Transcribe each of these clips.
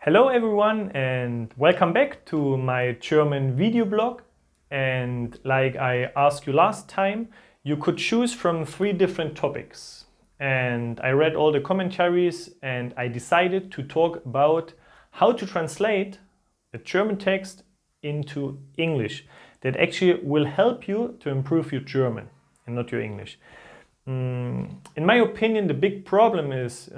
Hello everyone and welcome back to my German video blog. And like I asked you last time, you could choose from 3 different topics. And I read all the commentaries and I decided to talk about how to translate a German text into English. That actually will help you to improve your German and not your English. In my opinion, the big problem is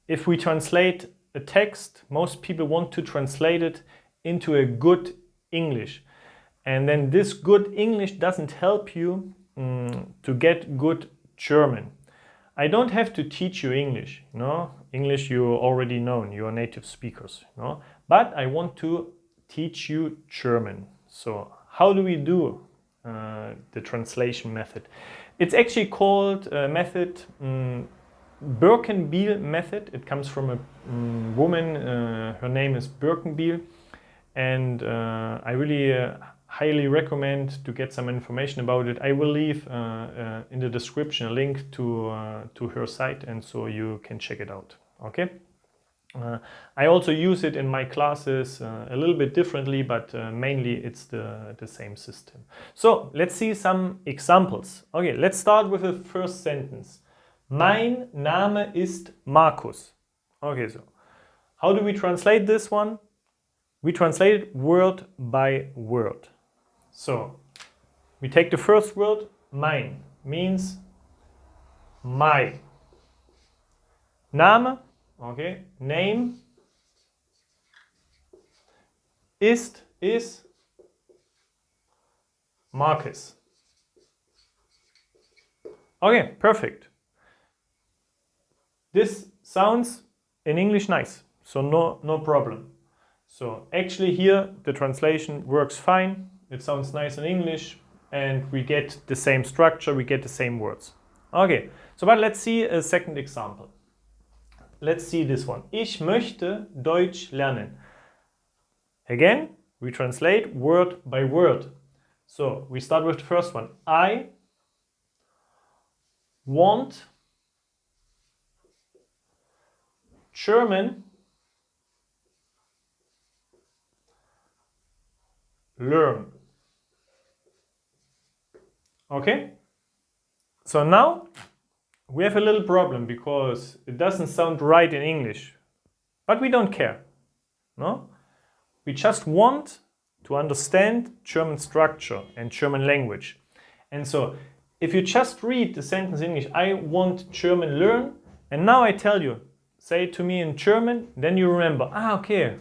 if we translate a text, most people want to translate it into a good English. And then this good English doesn't help you to get good German. I don't have to teach you English, English you already know, you're native speakers, But I want to teach you German. So how do we do the translation method? It's actually called method Birkenbihl method. It comes from a woman, her name is Birkenbihl, and I really highly recommend to get some information about it. I will leave in the description a link to her site, and so you can check it out. Okay. I also use it in my classes a little bit differently, but mainly it's the same system. So let's see some examples. Okay, let's start with the first sentence. Mein Name ist Markus. Okay, so how do we translate this one? We translate it word by word. So we take the first word, mein, means my. Name, okay, name. Ist, is Markus. Okay, perfect. This sounds in English nice, so no problem. So actually here the translation works fine. It sounds nice in English and we get the same structure, we get the same words. Okay, so but let's see a second example. Let's see this one. Ich möchte Deutsch lernen. Again, we translate word by word. So we start with the first one. I want German learn. Okay? So now we have a little problem because it doesn't sound right in English. But we don't care. No? We just want to understand German structure and German language. And so if you just read the sentence in English, I want German learn, and now I tell you, say it to me in German, then you remember, okay,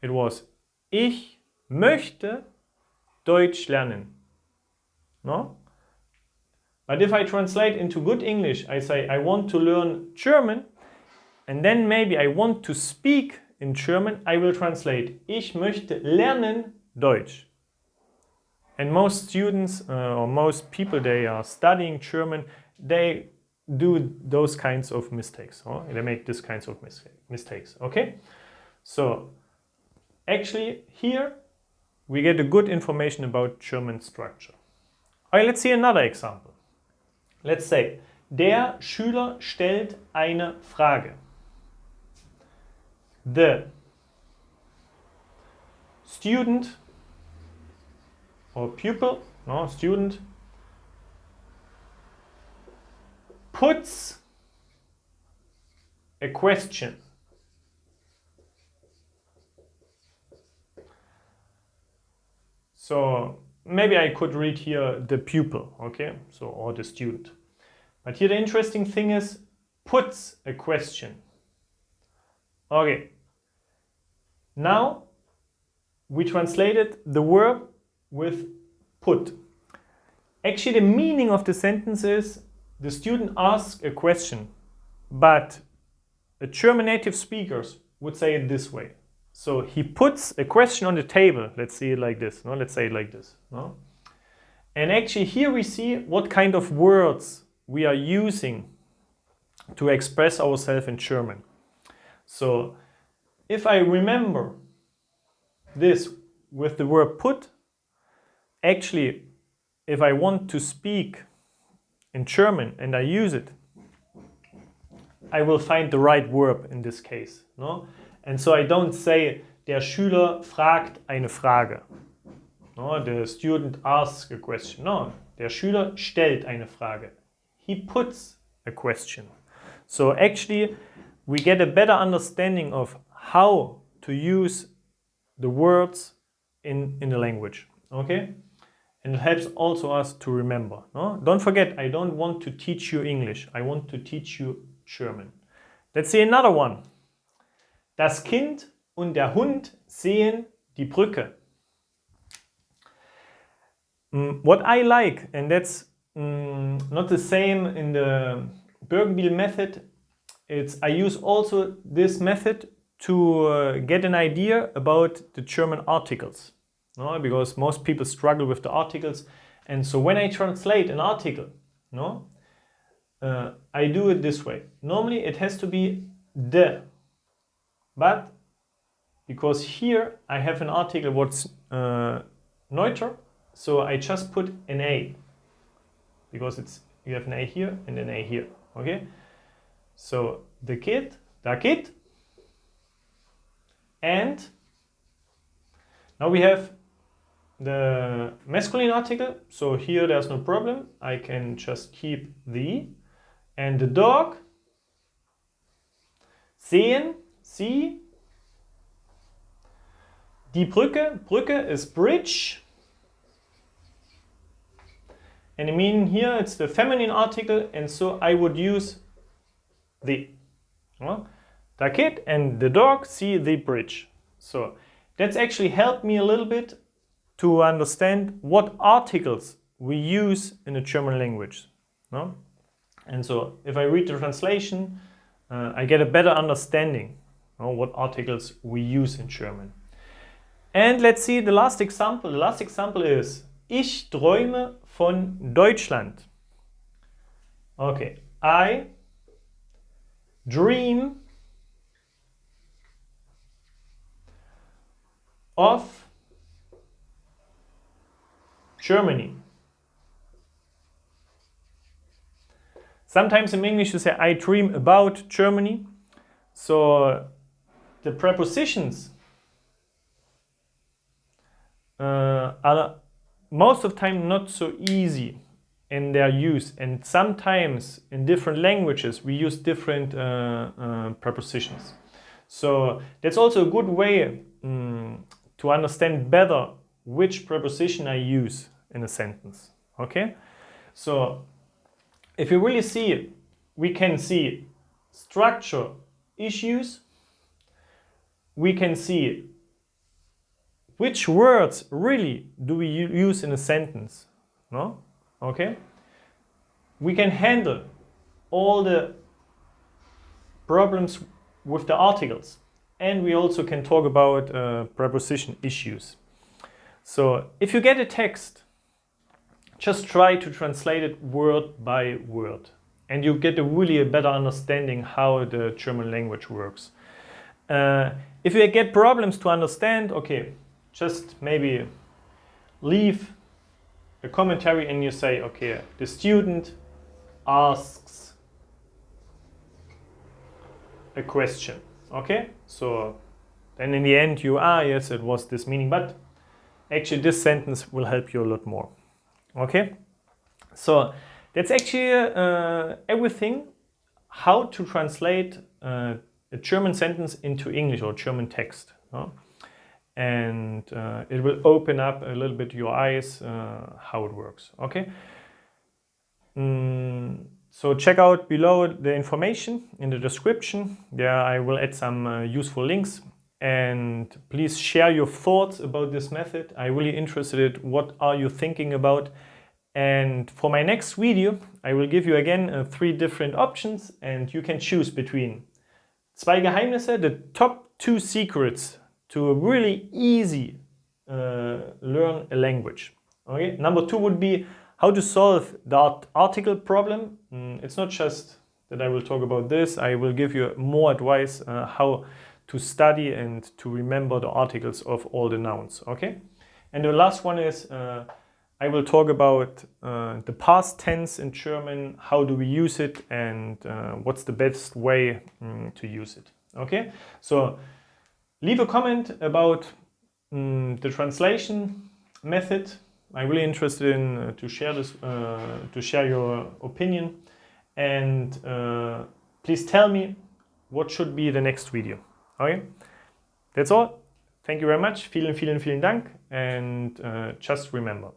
it was Ich möchte Deutsch lernen. No? But if I translate into good English, I say I want to learn German, and then maybe I want to speak in German, I will translate Ich möchte lernen Deutsch. And most students or most people, they are studying German, they do those kinds of mistakes. They make these kinds of mistakes. Okay? So actually here we get a good information about German structure. Okay, let's see another example. Let's say, der Schüler stellt eine Frage. The student or pupil, student, puts a question. So maybe I could read here the pupil, okay? So, or the student. But here the interesting thing is puts a question. Okay. Now we translated the verb with put. Actually the meaning of the sentence is the student asks a question, but a German native speakers would say it this way. So he puts a question on the table. Let's see it like this. Let's say it like this. And actually here we see what kind of words we are using to express ourselves in German. So if I remember this with the verb put, actually if I want to speak in German and I use it, I will find the right verb in this case. And so I don't say, der Schüler fragt eine Frage. No, the student asks a question. No, der Schüler stellt eine Frage. He puts a question. So actually, we get a better understanding of how to use the words in the language. Okay? And it helps also us to remember. No? Don't forget, I don't want to teach you English. I want to teach you German. Let's see another one. Das Kind und der Hund sehen die Brücke. What I like, and that's not the same in the Birkenbihl method, I use also this method to get an idea about the German articles. No? Because most people struggle with the articles. And so when I translate an article, no, I do it this way. Normally it has to be the. But because here I have an article what's neuter, so I just put an A. Because you have an A here and an A here. Okay? So the kid, da Kid. And now we have the masculine article. So here there's no problem. I can just keep the. And the dog, sehen, see. Die Brücke, Brücke is bridge. And I mean here it's the feminine article, and so I would use the. Well, the kid and the dog see the bridge. So that's actually helped me a little bit to understand what articles we use in the German language. No? And so if I read the translation, I get a better understanding of what articles we use in German. And let's see the last example. The last example is Ich träume von Deutschland. Okay, I dream of Germany. Sometimes in English you say I dream about Germany. So the prepositions are most of the time not so easy in their use, and sometimes in different languages we use different prepositions. So that's also a good way to understand better which preposition I use in a sentence. Okay? So if you really see it, we can see structure issues, we can see which words really do we use in a sentence. No? Okay? We can handle all the problems with the articles, and we also can talk about preposition issues. So if you get a text, just try to translate it word by word, and you get a better understanding how the German language works. If you get problems to understand, okay, just maybe leave a commentary and you say, okay, the student asks a question. Okay, so then in the end yes, it was this meaning, but actually this sentence will help you a lot more. Okay, so that's actually everything how to translate a German sentence into English or German text. No? And it will open up a little bit your eyes how it works. Okay. So check out below the information in the description. There I will add some useful links, and please share your thoughts about this method. I'm really interested in what are you thinking about. And for my next video, I will give you again 3 different options, and you can choose between 2 Geheimnisse, the top 2 secrets to really easy learn a language. Okay, number 2 would be how to solve the article problem. It's not just that I will talk about this, I will give you more advice how to study and to remember the articles of all the nouns. Okay, and the last one is I will talk about the past tense in German, how do we use it, and what's the best way to use it. Okay, so Leave a comment about the translation method. I'm really interested in to share this, to share your opinion, and please tell me what should be the next video. Okay, that's all. Thank you very much. Vielen Dank, and just remember,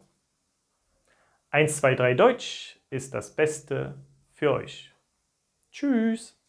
123 Deutsch ist das Beste für euch. Tschüss.